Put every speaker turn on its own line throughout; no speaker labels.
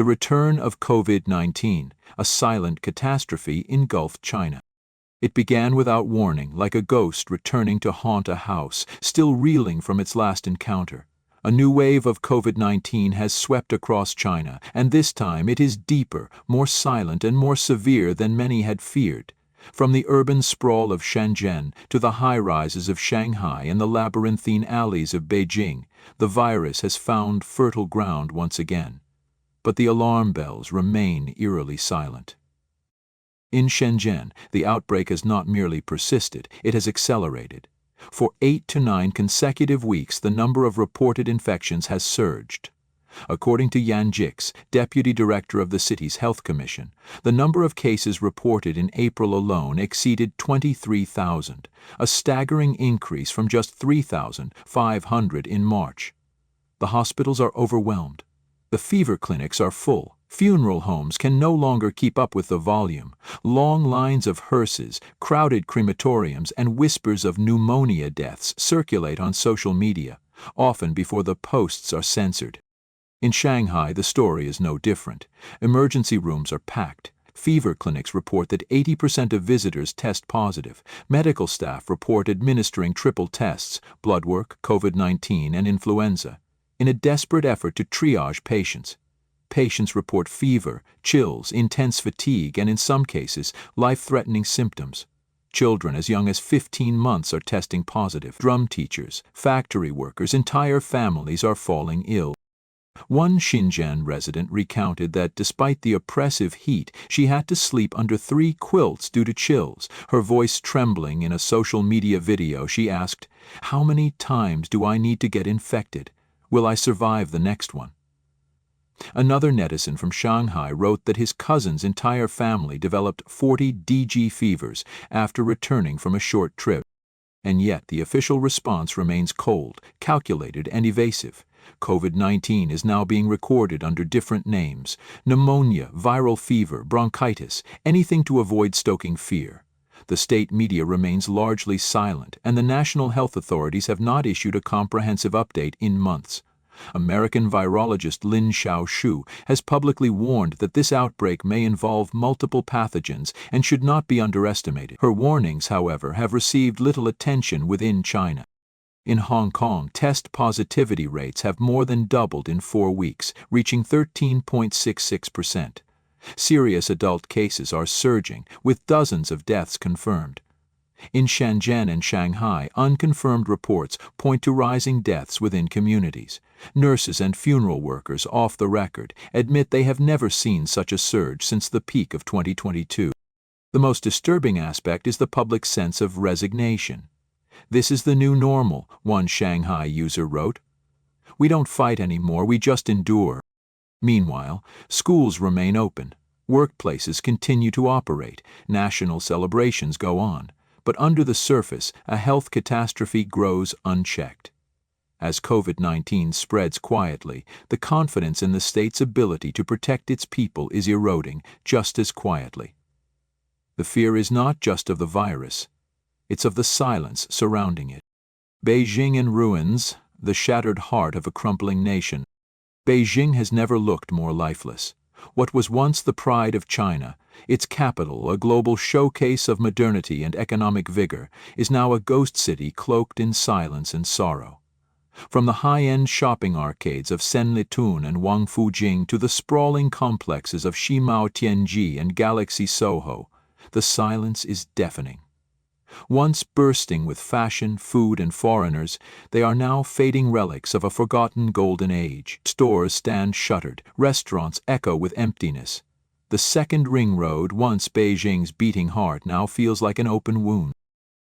The return of COVID-19, a silent catastrophe, engulfed China. It began without warning, like a ghost returning to haunt a house, still reeling from its last encounter. A new wave of COVID-19 has swept across China, and this time it is deeper, more silent, and more severe than many had feared. From the urban sprawl of Shenzhen to the high-rises of Shanghai and the labyrinthine alleys of Beijing, the virus has found fertile ground once again. But the alarm bells remain eerily silent. In Shenzhen, the outbreak has not merely persisted, it has accelerated. For 8 to 9 consecutive weeks, the number of reported infections has surged. According to Yan Jix, deputy director of the city's health commission, the number of cases reported in April alone exceeded 23,000, a staggering increase from just 3,500 in March. The hospitals are overwhelmed. The fever clinics are full. Funeral homes can no longer keep up with the volume. Long lines of hearses, crowded crematoriums, and whispers of pneumonia deaths circulate on social media, often before the posts are censored. In Shanghai, the story is no different. Emergency rooms are packed. Fever clinics report that 80% of visitors test positive. Medical staff report administering triple tests, blood work, COVID-19, and influenza, in a desperate effort to triage patients. Patients report fever, chills, intense fatigue, and in some cases, life-threatening symptoms. Children as young as 15 months are testing positive. Drum teachers, factory workers, entire families are falling ill. One Xinjiang resident recounted that despite the oppressive heat, she had to sleep under 3 quilts due to chills. Her voice trembling in a social media video, she asked, "How many times do I need to get infected? Will I survive the next one?" Another netizen from Shanghai wrote that his cousin's entire family developed 40 DG fevers after returning from a short trip. And yet the official response remains cold, calculated, and evasive. COVID-19 is now being recorded under different names: pneumonia, viral fever, bronchitis, anything to avoid stoking fear. The state media remains largely silent, and the national health authorities have not issued a comprehensive update in months. American virologist Lin Xiaoshu has publicly warned that this outbreak may involve multiple pathogens and should not be underestimated. Her warnings, however, have received little attention within China. In Hong Kong, test positivity rates have more than doubled in 4 weeks, reaching 13.66%. Serious adult cases are surging, with dozens of deaths confirmed. In Shenzhen and Shanghai, unconfirmed reports point to rising deaths within communities. Nurses and funeral workers, off the record, admit they have never seen such a surge since the peak of 2022. The most disturbing aspect is the public sense of resignation. "This is the new normal," one Shanghai user wrote. "We don't fight anymore, we just endure." Meanwhile, schools remain open. Workplaces continue to operate. National celebrations go on. But under the surface, a health catastrophe grows unchecked. As COVID-19 spreads quietly, the confidence in the state's ability to protect its people is eroding just as quietly. The fear is not just of the virus, it's of the silence surrounding it. Beijing in ruins, the shattered heart of a crumbling nation. Beijing has never looked more lifeless. What was once the pride of China, its capital, a global showcase of modernity and economic vigor, is now a ghost city cloaked in silence and sorrow. From the high-end shopping arcades of Sanlitun and Wangfujing to the sprawling complexes of Ximao Tianji and Galaxy Soho, the silence is deafening. Once bursting with fashion, food, and foreigners, they are now fading relics of a forgotten golden age. Stores stand shuttered, restaurants echo with emptiness. The second ring road, once Beijing's beating heart, now feels like an open wound.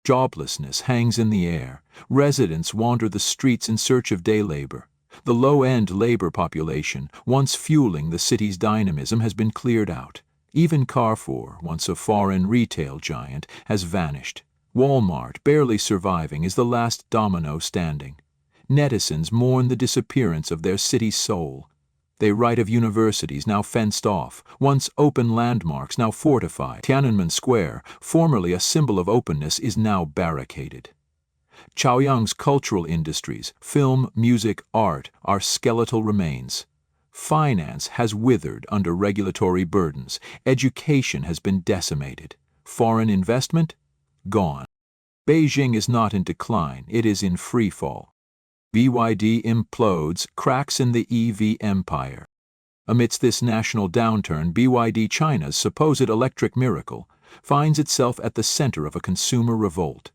Joblessness hangs in the air. Residents wander the streets in search of day labor. The low-end labor population, once fueling the city's dynamism, has been cleared out. Even Carrefour, once a foreign retail giant, has vanished. Walmart, barely surviving, is the last domino standing. Netizens mourn the disappearance of their city's soul. They write of universities now fenced off, once open landmarks now fortified. Tiananmen Square, formerly a symbol of openness, is now barricaded. Chaoyang's cultural industries, film, music, art, are skeletal remains. Finance has withered under regulatory burdens. Education has been decimated. Foreign investment? Gone. Beijing is not in decline, it is in freefall. BYD implodes, cracks in the EV empire. Amidst this national downturn, BYD China's supposed electric miracle finds itself at the center of a consumer revolt.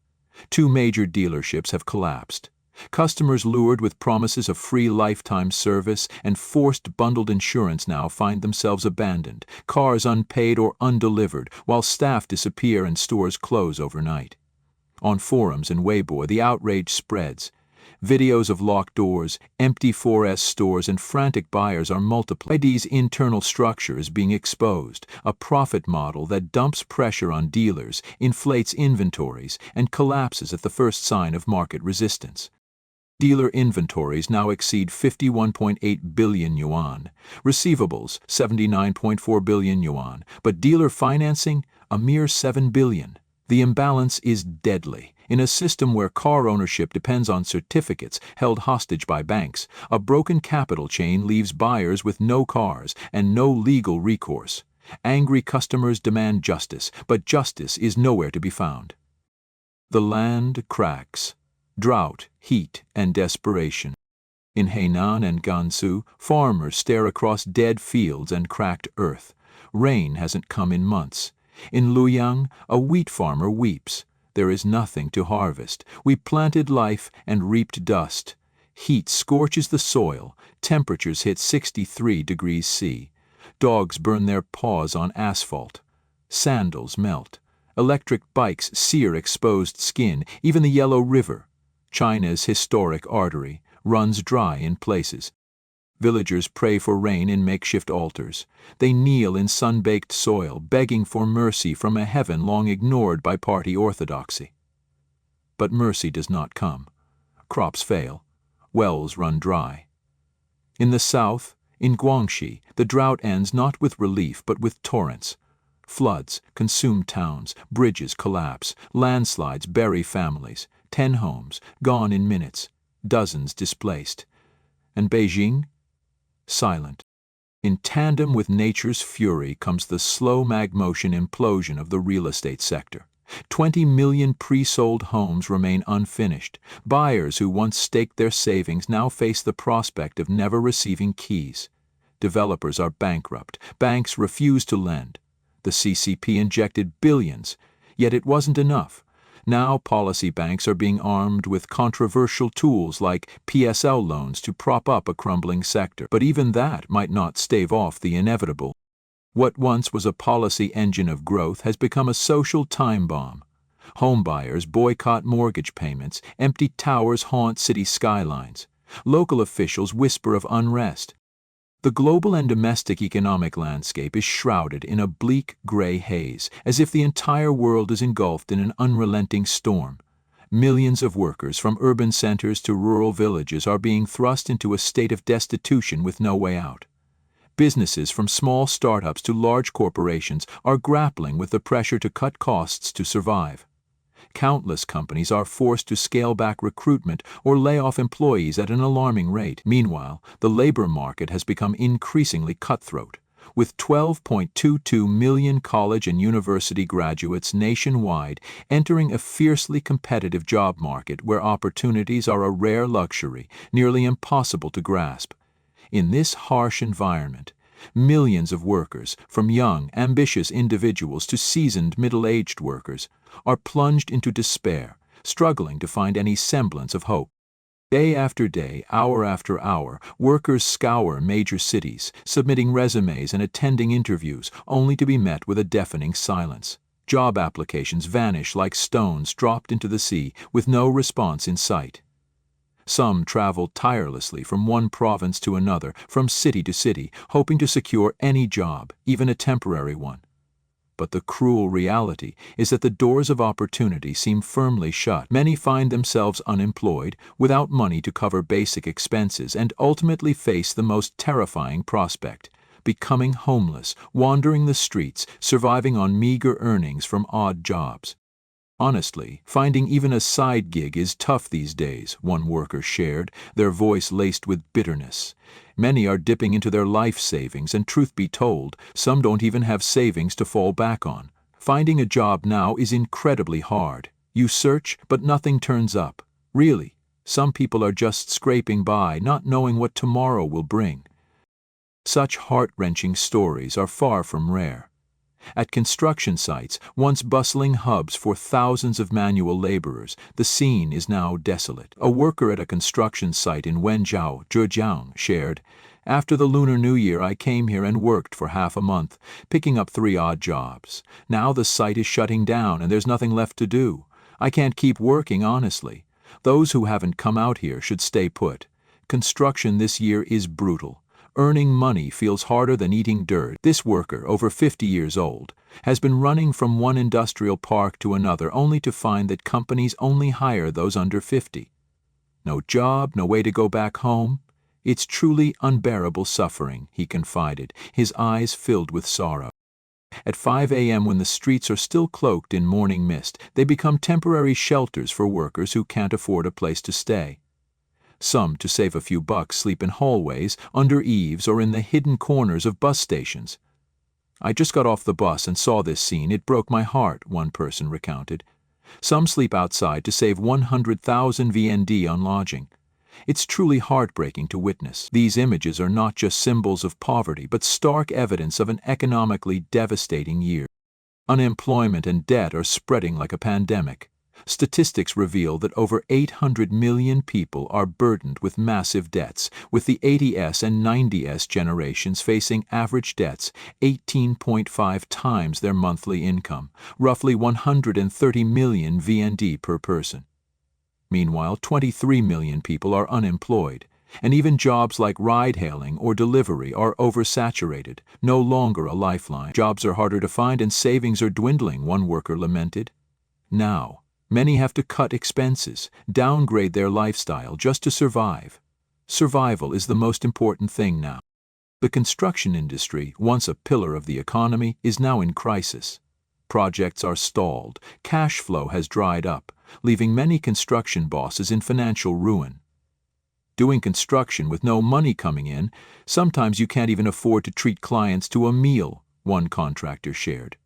Two major dealerships have collapsed. Customers lured with promises of free lifetime service and forced bundled insurance now find themselves abandoned, cars unpaid or undelivered, while staff disappear and stores close overnight. On forums and Weibo, the outrage spreads. Videos of locked doors, empty 4S stores, and frantic buyers are multiplied. BYD's internal structure is being exposed, a profit model that dumps pressure on dealers, inflates inventories, and collapses at the first sign of market resistance. Dealer inventories now exceed 51.8 billion yuan, receivables 79.4 billion yuan, but dealer financing a mere 7 billion. The imbalance is deadly. In a system where car ownership depends on certificates held hostage by banks, a broken capital chain leaves buyers with no cars and no legal recourse. Angry customers demand justice, but justice is nowhere to be found. The land cracks. Drought, heat, and desperation. In Hainan and Gansu, farmers stare across dead fields and cracked earth. Rain hasn't come in months. In Luoyang, a wheat farmer weeps. There is nothing to harvest. We planted life and reaped dust. Heat scorches the soil. Temperatures hit 63 degrees C. Dogs burn their paws on asphalt. Sandals melt. Electric bikes sear exposed skin. Even the Yellow River, China's historic artery, runs dry in places. Villagers pray for rain in makeshift altars. They kneel in sun-baked soil, begging for mercy from a heaven long ignored by party orthodoxy. But mercy does not come. Crops fail. Wells run dry. In the south, in Guangxi, the drought ends not with relief but with torrents. Floods consume towns, bridges collapse, landslides bury families, 10 homes gone in minutes, dozens displaced. And Beijing? Silent. In tandem with nature's fury comes the slow mag-motion implosion of the real estate sector. 20 million pre-sold homes remain unfinished. Buyers who once staked their savings now face the prospect of never receiving keys. Developers are bankrupt. Banks refuse to lend. The CCP injected billions, yet it wasn't enough. Now policy banks are being armed with controversial tools like PSL loans to prop up a crumbling sector. But even that might not stave off the inevitable. What once was a policy engine of growth has become a social time bomb. Homebuyers boycott mortgage payments, empty towers haunt city skylines. Local officials whisper of unrest. The global and domestic economic landscape is shrouded in a bleak gray haze, as if the entire world is engulfed in an unrelenting storm. Millions of workers from urban centers to rural villages are being thrust into a state of destitution with no way out. Businesses from small startups to large corporations are grappling with the pressure to cut costs to survive. Countless companies are forced to scale back recruitment or lay off employees at an alarming rate. Meanwhile, the labor market has become increasingly cutthroat, with 12.22 million college and university graduates nationwide entering a fiercely competitive job market where opportunities are a rare luxury, nearly impossible to grasp. In this harsh environment, millions of workers, from young, ambitious individuals to seasoned middle-aged workers, are plunged into despair, struggling to find any semblance of hope. Day after day, hour after hour, workers scour major cities, submitting resumes and attending interviews, only to be met with a deafening silence. Job applications vanish like stones dropped into the sea, with no response in sight. Some travel tirelessly from one province to another, from city to city, hoping to secure any job, even a temporary one. But the cruel reality is that the doors of opportunity seem firmly shut. Many find themselves unemployed, without money to cover basic expenses, and ultimately face the most terrifying prospect: becoming homeless, wandering the streets, surviving on meager earnings from odd jobs. Honestly, finding even a side gig is tough these days, one worker shared, their voice laced with bitterness. Many are dipping into their life savings, and truth be told, some don't even have savings to fall back on. Finding a job now is incredibly hard. You search, but nothing turns up. Really, some people are just scraping by, not knowing what tomorrow will bring. Such heart-wrenching stories are far from rare. At construction sites, once bustling hubs for thousands of manual laborers, the scene is now desolate. A worker at a construction site in Wenzhou, Zhejiang, shared, "After the Lunar New Year I came here and worked for half a month, picking up 3 odd jobs. Now the site is shutting down and there's nothing left to do. I can't keep working, honestly. Those who haven't come out here should stay put. Construction this year is brutal. Earning money feels harder than eating dirt." This worker, over 50 years old, has been running from one industrial park to another only to find that companies only hire those under 50. No job, no way to go back home. "It's truly unbearable suffering," he confided, his eyes filled with sorrow. At 5 a.m. when the streets are still cloaked in morning mist, they become temporary shelters for workers who can't afford a place to stay. Some, to save a few bucks, sleep in hallways, under eaves, or in the hidden corners of bus stations. "I just got off the bus and saw this scene. It broke my heart," one person recounted. Some sleep outside to save 100,000 VND on lodging. It's truly heartbreaking to witness. These images are not just symbols of poverty, but stark evidence of an economically devastating year. Unemployment and debt are spreading like a pandemic. Statistics reveal that over 800 million people are burdened with massive debts, with the 80S and 90S generations facing average debts 18.5 times their monthly income, roughly 130 million VND per person. Meanwhile, 23 million people are unemployed, and even jobs like ride-hailing or delivery are oversaturated, no longer a lifeline. "Jobs are harder to find and savings are dwindling," one worker lamented. Now, many have to cut expenses, downgrade their lifestyle just to survive. Survival is the most important thing now. The construction industry, once a pillar of the economy, is now in crisis. Projects are stalled, cash flow has dried up, leaving many construction bosses in financial ruin. Doing construction with no money coming in, sometimes you can't even afford to treat clients to a meal, one contractor shared.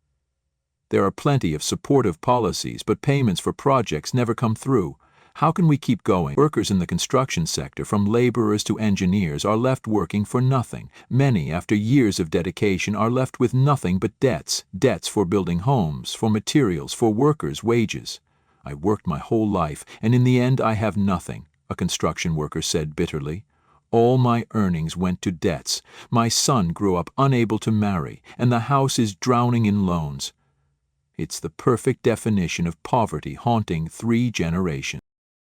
"There are plenty of supportive policies, but payments for projects never come through. How can we keep going?" Workers in the construction sector, from laborers to engineers, are left working for nothing. Many, after years of dedication, are left with nothing but debts. Debts for building homes, for materials, for workers' wages. "I worked my whole life, and in the end I have nothing," a construction worker said bitterly. "All my earnings went to debts. My son grew up unable to marry, and the house is drowning in loans." It's the perfect definition of poverty haunting 3 generations.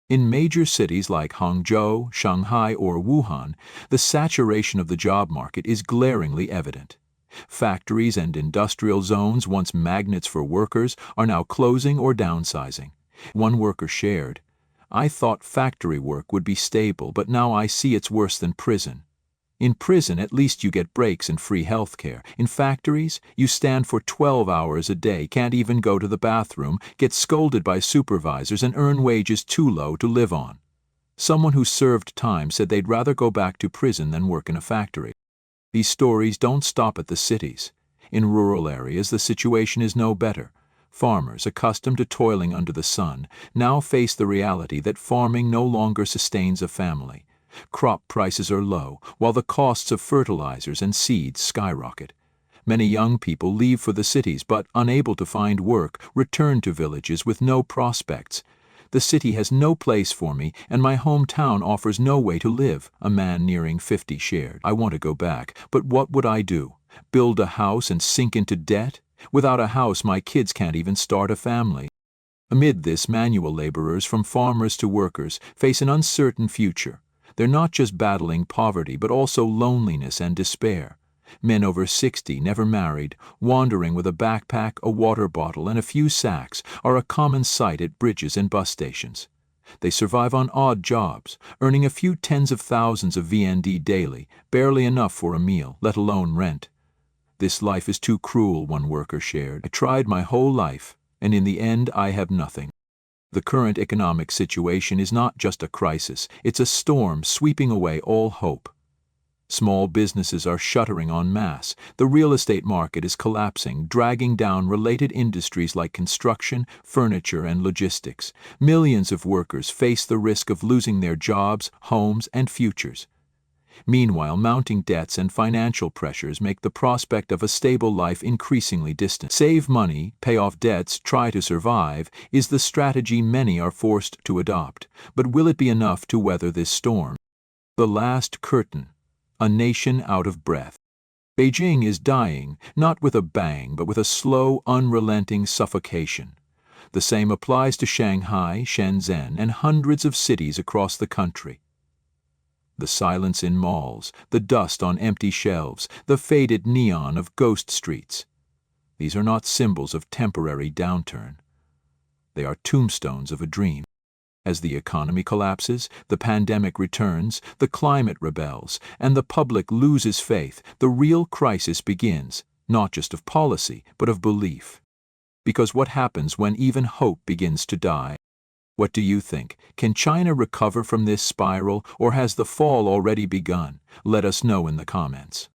In major cities like Hangzhou, Shanghai, or Wuhan, the saturation of the job market is glaringly evident. Factories and industrial zones, once magnets for workers, are now closing or downsizing. One worker shared, "I thought factory work would be stable, but now I see it's worse than prison. In prison, at least you get breaks and free health care. In factories, you stand for 12 hours a day, can't even go to the bathroom, get scolded by supervisors, and earn wages too low to live on." Someone who served time said they'd rather go back to prison than work in a factory. These stories don't stop at the cities. In rural areas, the situation is no better. Farmers, accustomed to toiling under the sun, now face the reality that farming no longer sustains a family. Crop prices are low, while the costs of fertilizers and seeds skyrocket. Many young people leave for the cities, but, unable to find work, return to villages with no prospects. "The city has no place for me, and my hometown offers no way to live," a man nearing 50 shared. "I want to go back, but what would I do? Build a house and sink into debt? Without a house, my kids can't even start a family." Amid this, manual laborers, from farmers to workers, face an uncertain future. They're not just battling poverty, but also loneliness and despair. Men over 60, never married, wandering with a backpack, a water bottle, and a few sacks, are a common sight at bridges and bus stations. They survive on odd jobs, earning a few tens of thousands of VND daily, barely enough for a meal, let alone rent. "This life is too cruel," one worker shared. "I tried my whole life, and in the end I have nothing. The current economic situation is not just a crisis, it's a storm sweeping away all hope. Small businesses are shuttering en masse. The real estate market is collapsing, dragging down related industries like construction, furniture, and logistics. Millions of workers face the risk of losing their jobs, homes, and futures. Meanwhile, mounting debts and financial pressures make the prospect of a stable life increasingly distant. Save money, pay off debts, try to survive is the strategy many are forced to adopt. But will it be enough to weather this storm? The last curtain. A nation out of breath. Beijing is dying, not with a bang, but with a slow, unrelenting suffocation. The same applies to Shanghai, Shenzhen, and hundreds of cities across the country. The silence in malls, the dust on empty shelves, the faded neon of ghost streets. These are not symbols of temporary downturn. They are tombstones of a dream. As the economy collapses, the pandemic returns, the climate rebels, and the public loses faith, the real crisis begins, not just of policy, but of belief. Because what happens when even hope begins to die? What do you think? Can China recover from this spiral, or has the fall already begun? Let us know in the comments.